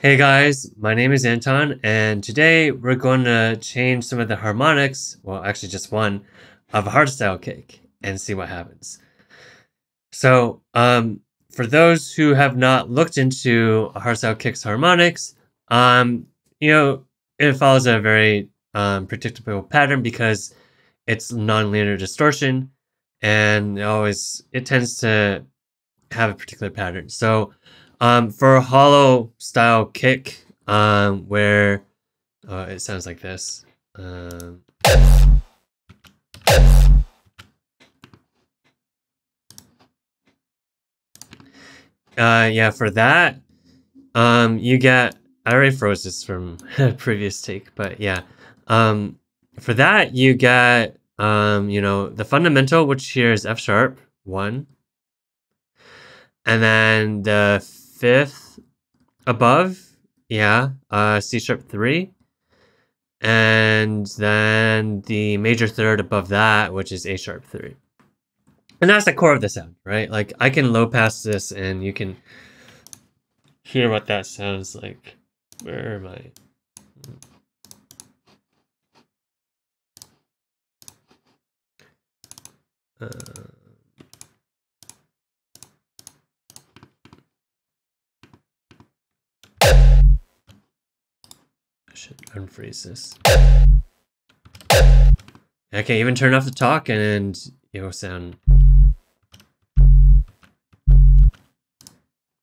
Hey guys, my name is Anton, and today we're going to change some of the harmonics, well, actually just one, of a hardstyle kick and see what happens. So, for those who have not looked into a hardstyle kick's harmonics, um, you know, it follows a very predictable pattern because it's nonlinear distortion, and it tends to have a particular pattern. So, for a hollow style kick, where it sounds like this. Yeah, for that, you get. I already froze this from a previous take, but yeah, for that you get, the fundamental, which here is F sharp 1, and then the fifth above, yeah, C sharp 3, and then the major third above that, which is A sharp 3. And that's the core of the sound, right? Like, I can low pass this and you can hear what that sounds like. Where am I? I should unfreeze this. I can even turn off the talk and it'll sound.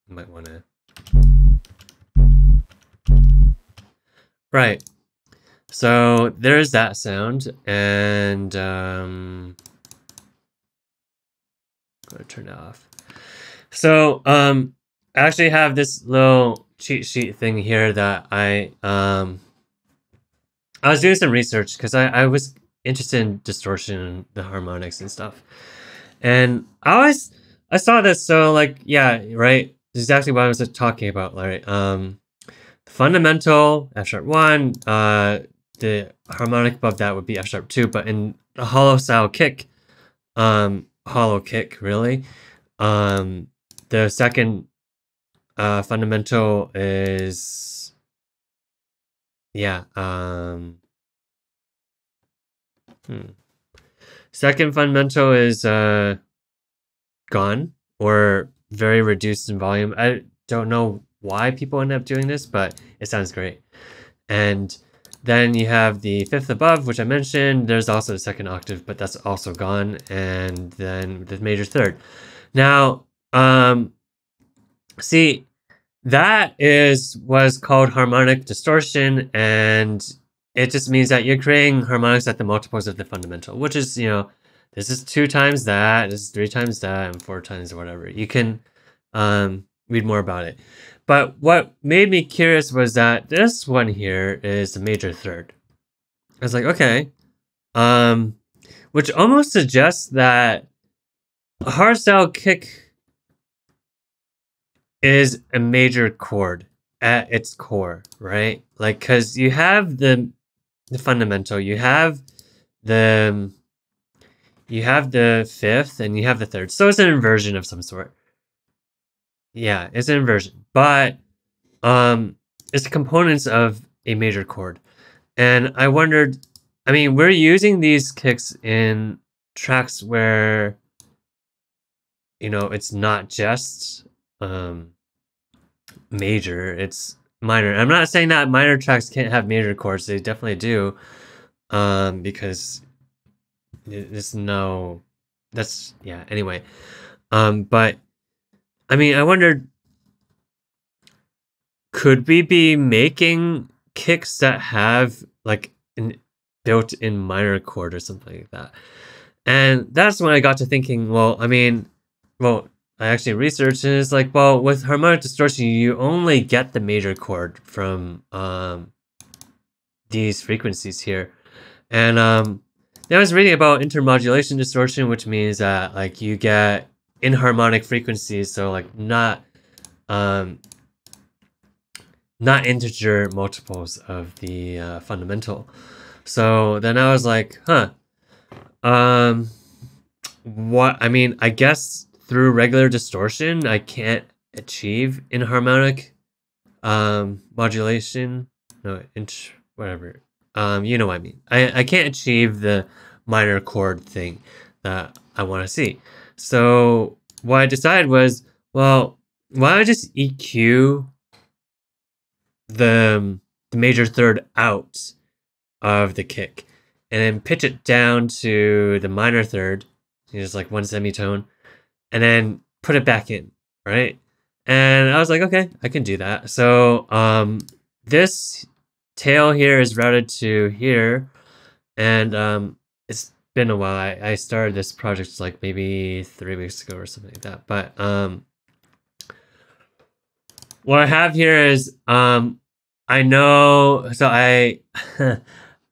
You might want to. Right. So there's that sound, and I'm gonna turn it off. So I actually have this little cheat sheet thing here that I was doing some research because I was interested in distortion and the harmonics and stuff, and I saw this. So, like, yeah, right, exactly what I was talking about, right? Fundamental F sharp 1, the harmonic above that would be F sharp 2, but in a hollow style kick, hollow kick really, the second fundamental is, yeah, second fundamental is gone or very reduced in volume. I don't know why people end up doing this, but it sounds great. And then you have the fifth above, which I mentioned. There's also a second octave, but that's also gone. And then the major third. Now, see, that was called harmonic distortion, and it just means that you're creating harmonics at the multiples of the fundamental, which is, this is 2 times that, this is 3 times that, and 4 times whatever. You can read more about it. But what made me curious was that this one here is the major third. I was like, okay, which almost suggests that a hardstyle kick is a major chord at its core, right? Like, because you have the fundamental, you have the fifth, and you have the third. So it's an inversion of some sort. Yeah, it's an inversion, but it's components of a major chord. And I wondered, I mean, we're using these kicks in tracks where, it's not just major, it's minor. I'm not saying that minor tracks can't have major chords. They definitely do, because anyway. But I mean, I wondered, could we be making kicks that have like an built-in minor chord or something like that? And that's when I got to thinking, I actually researched, and it's like, well, with harmonic distortion, you only get the major chord from these frequencies here. And then I was reading about intermodulation distortion, which means that, like, you get inharmonic frequencies, so like not integer multiples of the fundamental. So then I was like, I guess through regular distortion I can't achieve inharmonic modulation, no, inch, whatever. You know what I mean. I can't achieve the minor chord thing that I want to see. So what I decided was, well, why don't I just EQ the major third out of the kick and then pitch it down to the minor third, just like one semitone, and then put it back in, right? And I was like, okay, I can do that. So this tail here is routed to here, and it's been a while. I started this project like maybe 3 weeks ago or something like that. But what I have here is I know, so I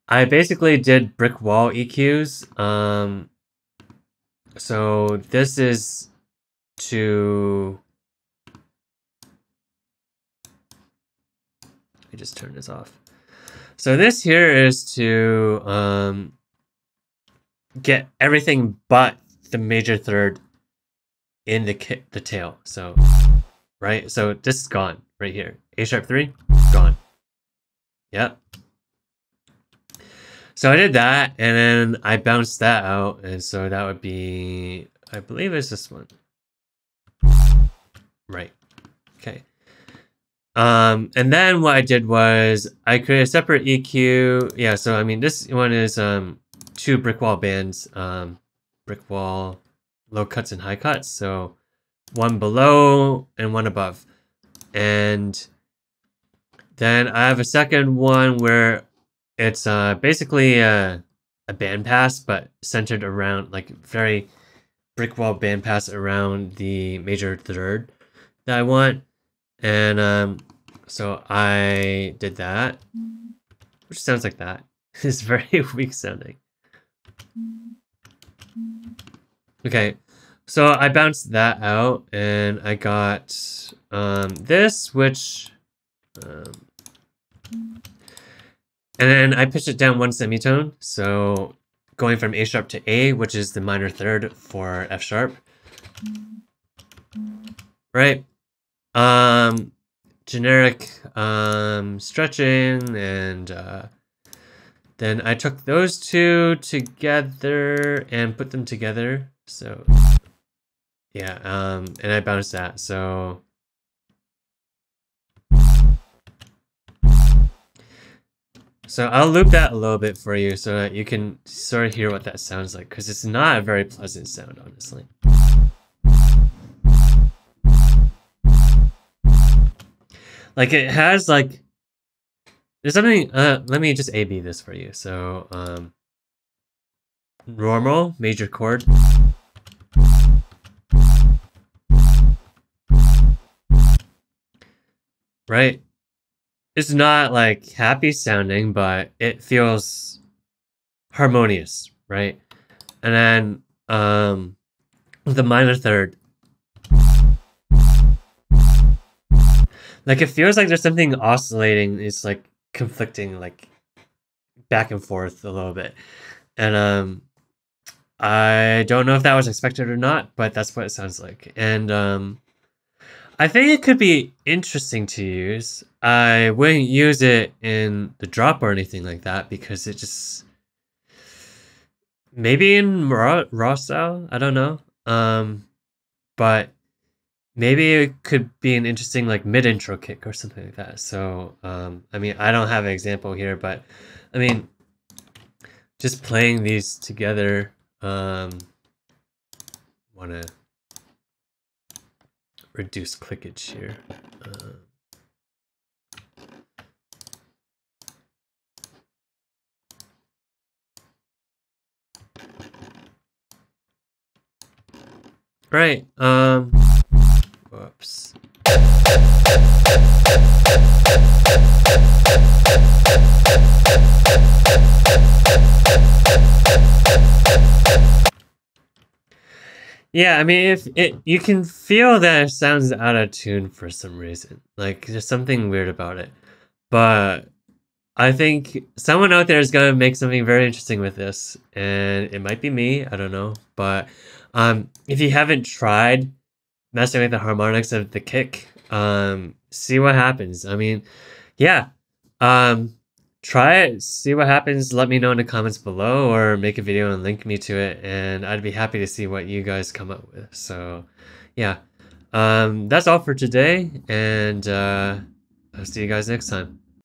I basically did brick wall EQs. So this is to, let me just turn this off. So this here is to get everything but the major third in the tail. So, right? So this is gone right here. A#3, gone. Yep. So I did that, and then I bounced that out, and so that would be, I believe it's this one. Right. Okay. And then what I did was I created a separate EQ. Yeah, so I mean this one is 2 brick wall bands, brick wall low cuts and high cuts. So one below and one above. And then I have a second one where it's basically a bandpass, but centered around, like, very brick wall bandpass around the major third that I want. And so I did that, which sounds like that. It's very weak sounding. Okay, so I bounced that out, and I got this, which and then I pitched it down one semitone, so going from A sharp to A, which is the minor third for F sharp. Right? Generic stretching, and then I took those two together and put them together. So yeah, and I bounced that. So I'll loop that a little bit for you so that you can sort of hear what that sounds like, because it's not a very pleasant sound, honestly. Like, it has, like, there's something, let me just A-B this for you. So, normal, major chord. Right? It's not, like, happy sounding, but it feels harmonious, right? And then, the minor third. Like, it feels like there's something oscillating. It's, like, conflicting, like, back and forth a little bit. And, I don't know if that was expected or not, but that's what it sounds like. And, I think it could be interesting to use. I wouldn't use it in the drop or anything like that, because it just... Maybe in raw style? I don't know. But maybe it could be an interesting, like, mid-intro kick or something like that. So, I mean, I don't have an example here, but, I mean, just playing these together, want to reduce clickage here. Right, whoops. Yeah, I mean, if you can feel that it sounds out of tune for some reason. Like, there's something weird about it. But I think someone out there is gonna make something very interesting with this, and it might be me, I don't know. But if you haven't tried messing with the harmonics of the kick, See what happens. I mean, yeah. Try it, see what happens. Let me know in the comments below, or make a video and link me to it, and I'd be happy to see what you guys come up with. So yeah. That's all for today, and I'll see you guys next time.